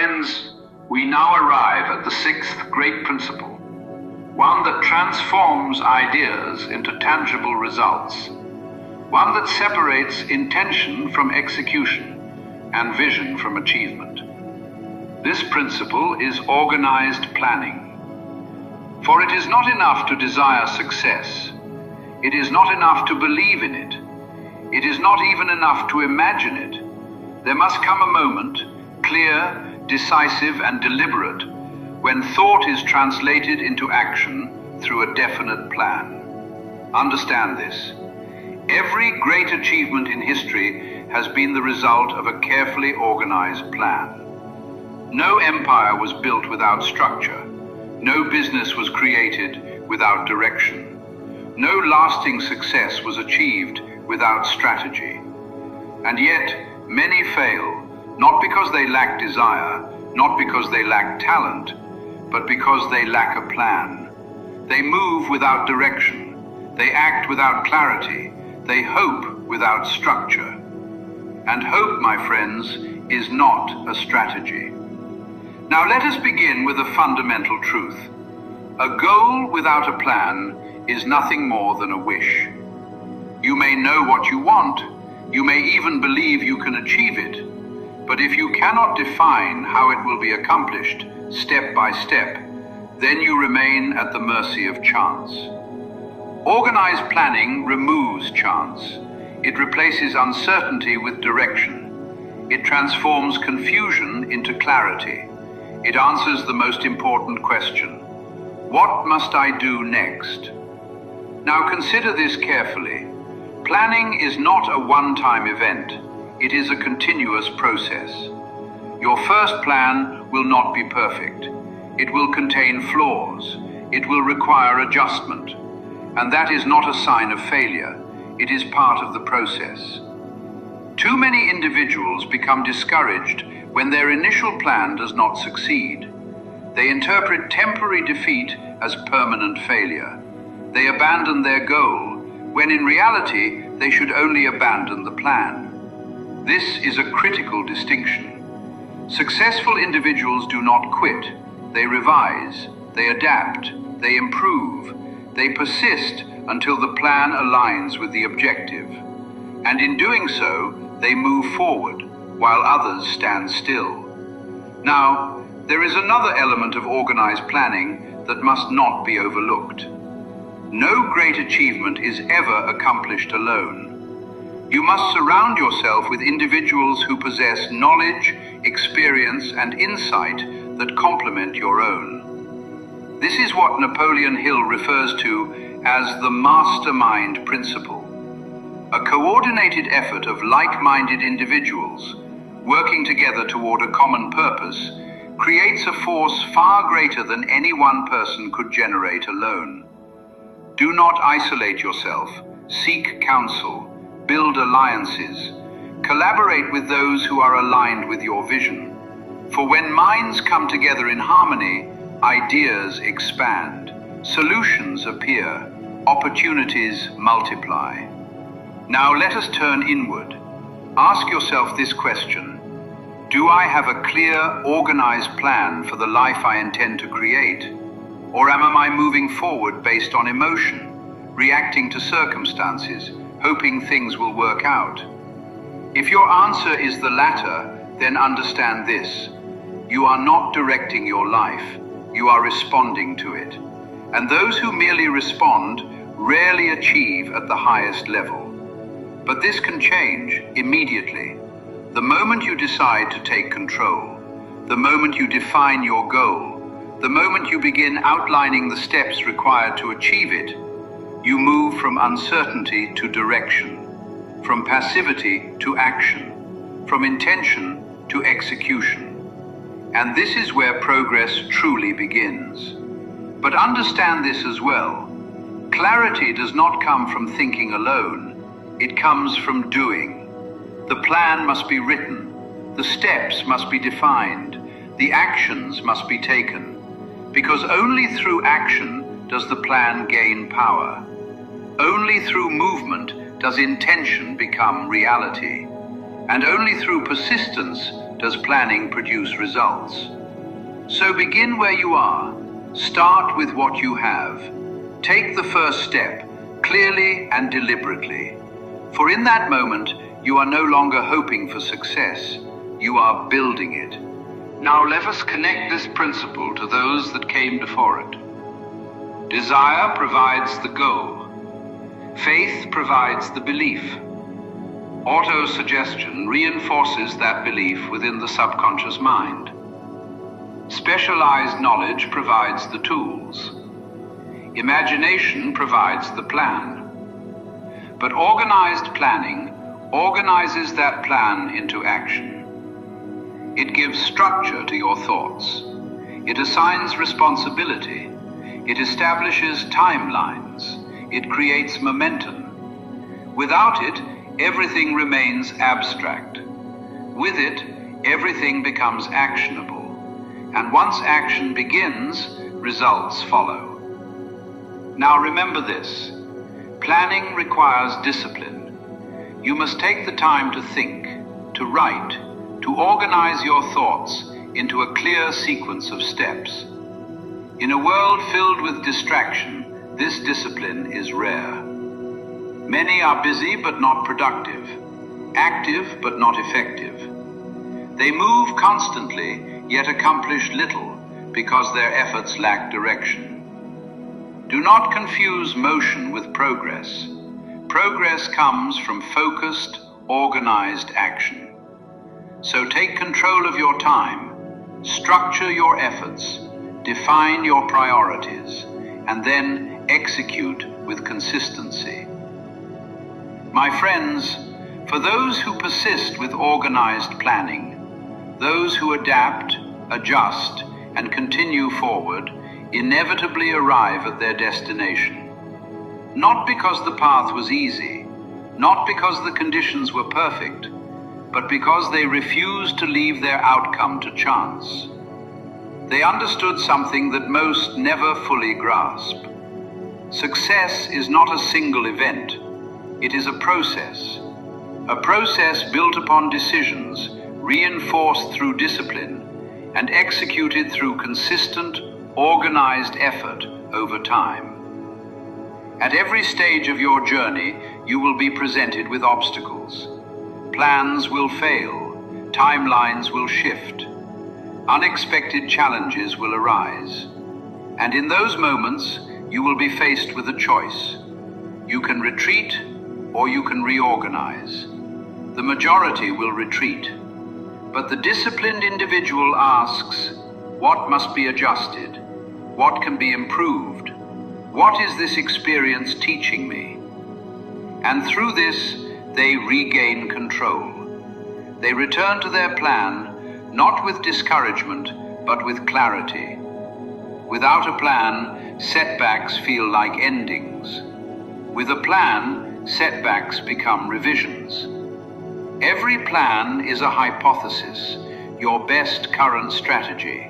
Friends, we now arrive at the sixth great principle, one that transforms ideas into tangible results, one that separates intention from execution and vision from achievement. This principle is organized planning. For it is not enough to desire success. It is not enough to believe in it. It is not even enough to imagine it. There must come a moment, clear, decisive, and deliberate, when thought is translated into action through a definite plan. Understand this. Every great achievement in history has been the result of a carefully organized plan. No empire was built without structure. No business was created without direction. No lasting success was achieved without strategy. And yet, many fail, not because they lack desire, not because they lack talent, but because they lack a plan. They move without direction. They act without clarity. They hope without structure. And hope, my friends, is not a strategy. Now let us begin with a fundamental truth. A goal without a plan is nothing more than a wish. You may know what you want, you may even believe you can achieve it, but if you cannot define how it will be accomplished step by step, then you remain at the mercy of chance. Organized planning removes chance. It replaces uncertainty with direction. It transforms confusion into clarity. It answers the most important question: what must I do next? Now consider this carefully. Planning is not a one-time event. It is a continuous process. Your first plan will not be perfect. It will contain flaws. It will require adjustment. And that is not a sign of failure. It is part of the process. Too many individuals become discouraged when their initial plan does not succeed. They interpret temporary defeat as permanent failure. They abandon their goal, when in reality they should only abandon the plan. This is a critical distinction. Successful individuals do not quit. They revise, they adapt, they improve, they persist until the plan aligns with the objective. And in doing so, they move forward, while others stand still. Now, there is another element of organized planning that must not be overlooked. No great achievement is ever accomplished alone. You must surround yourself with individuals who possess knowledge, experience, and insight that complement your own. This is what Napoleon Hill refers to as the mastermind principle. A coordinated effort of like-minded individuals working together toward a common purpose creates a force far greater than any one person could generate alone. Do not isolate yourself. Seek counsel. Build alliances. Collaborate with those who are aligned with your vision. For when minds come together in harmony, ideas expand, solutions appear, opportunities multiply. Now let us turn inward. Ask yourself this question: do I have a clear, organized plan for the life I intend to create? Or am I moving forward based on emotion, reacting to circumstances, hoping things will work out? If your answer is the latter, then understand this: you are not directing your life, you are responding to it. And those who merely respond rarely achieve at the highest level. But this can change immediately. The moment you decide to take control, the moment you define your goal, the moment you begin outlining the steps required to achieve it, you move from uncertainty to direction, from passivity to action, from intention to execution. And this is where progress truly begins. But understand this as well. Clarity does not come from thinking alone. It comes from doing. The plan must be written. The steps must be defined. The actions must be taken. Because only through action does the plan gain power. Only through movement does intention become reality. And only through persistence does planning produce results. So begin where you are. Start with what you have. Take the first step, clearly and deliberately. For in that moment, you are no longer hoping for success. You are building it. Now let us connect this principle to those that came before it. Desire provides the goal. Faith provides the belief. Auto-suggestion reinforces that belief within the subconscious mind. Specialized knowledge provides the tools. Imagination provides the plan. But organized planning organizes that plan into action. It gives structure to your thoughts. It assigns responsibility. It establishes timelines. It creates momentum. Without it, everything remains abstract. With it, everything becomes actionable. And once action begins, results follow. Now remember this. Planning requires discipline. You must take the time to think, to write, to organize your thoughts into a clear sequence of steps. In a world filled with distraction, this discipline is rare. Many are busy but not productive, active but not effective. They move constantly, yet accomplish little because their efforts lack direction. Do not confuse motion with progress. Progress comes from focused, organized action. So take control of your time, structure your efforts, define your priorities, and then execute with consistency. My friends, for those who persist with organized planning, those who adapt, adjust, and continue forward, inevitably arrive at their destination. Not because the path was easy, not because the conditions were perfect, but because they refused to leave their outcome to chance. They understood something that most never fully grasp. Success is not a single event. It is a process built upon decisions, reinforced through discipline, and executed through consistent, organized effort over time. At every stage of your journey, you will be presented with obstacles. Plans will fail, timelines will shift, unexpected challenges will arise. And in those moments, you will be faced with a choice. You can retreat, or you can reorganize. The majority will retreat, but the disciplined individual asks, what must be adjusted? What can be improved? What is this experience teaching me? And through this, they regain control. They return to their plan, not with discouragement, but with clarity. Without a plan, setbacks feel like endings. With a plan, setbacks become revisions. Every plan is a hypothesis, your best current strategy.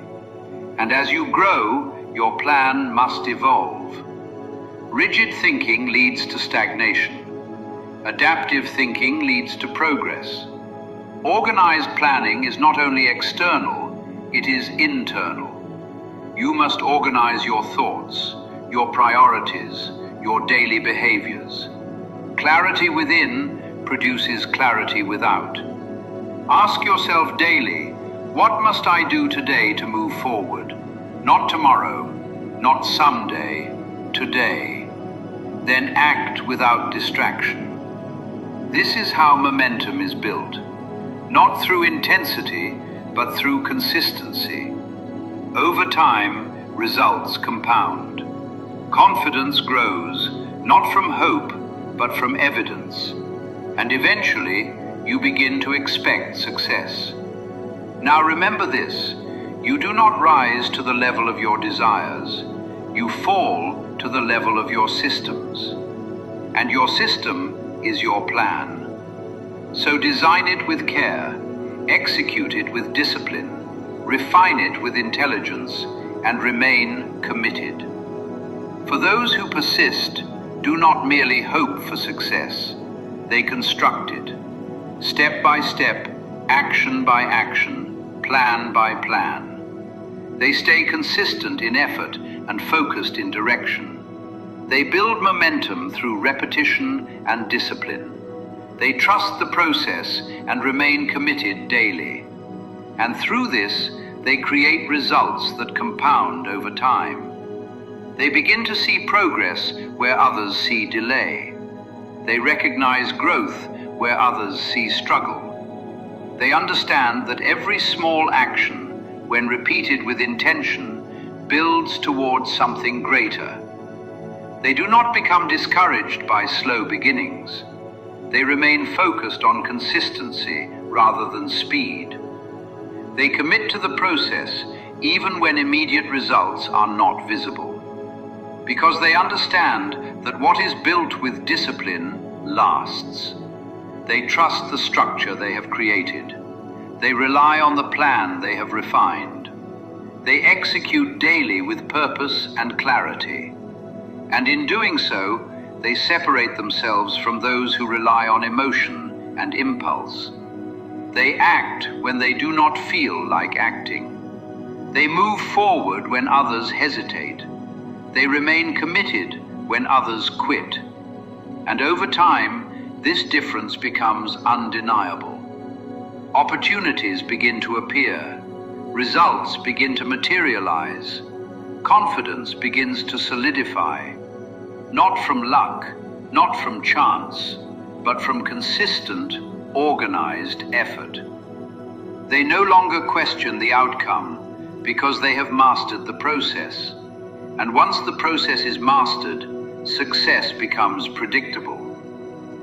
And as you grow, your plan must evolve. Rigid thinking leads to stagnation. Adaptive thinking leads to progress. Organized planning is not only external, it is internal. You must organize your thoughts, your priorities, your daily behaviors. Clarity within produces clarity without. Ask yourself daily, what must I do today to move forward? Not tomorrow, not someday, today. Then act without distraction. This is how momentum is built. Not through intensity, but through consistency. Over time, results compound. Confidence grows, not from hope, but from evidence. And eventually, you begin to expect success. Now remember this, you do not rise to the level of your desires. You fall to the level of your systems. And your system is your plan. So design it with care, execute it with discipline, refine it with intelligence, and remain committed. For those who persist, do not merely hope for success. They construct it. Step by step, action by action, plan by plan. They stay consistent in effort and focused in direction. They build momentum through repetition and discipline. They trust the process and remain committed daily. And through this, they create results that compound over time. They begin to see progress where others see delay. They recognize growth where others see struggle. They understand that every small action, when repeated with intention, builds towards something greater. They do not become discouraged by slow beginnings. They remain focused on consistency rather than speed. They commit to the process even when immediate results are not visible. Because they understand that what is built with discipline lasts. They trust the structure they have created. They rely on the plan they have refined. They execute daily with purpose and clarity. And in doing so, they separate themselves from those who rely on emotion and impulse. They act when they do not feel like acting. They move forward when others hesitate. They remain committed when others quit. And over time, this difference becomes undeniable. Opportunities begin to appear. Results begin to materialize. Confidence begins to solidify. Not from luck, not from chance, but from consistent, organized effort. They no longer question the outcome because they have mastered the process. And once the process is mastered, success becomes predictable.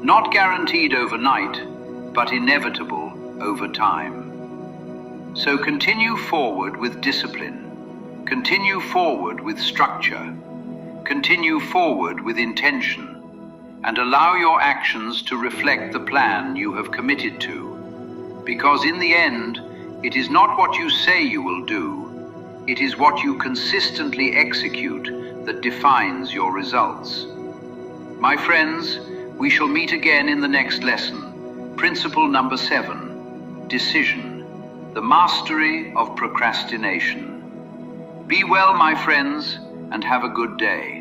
Not guaranteed overnight, but inevitable over time. So continue forward with discipline. Continue forward with structure. Continue forward with intention. And allow your actions to reflect the plan you have committed to. Because in the end, it is not what you say you will do. It is what you consistently execute that defines your results. My friends, we shall meet again in the next lesson. Principle number 7, decision, the mastery of procrastination. Be well, my friends, and have a good day.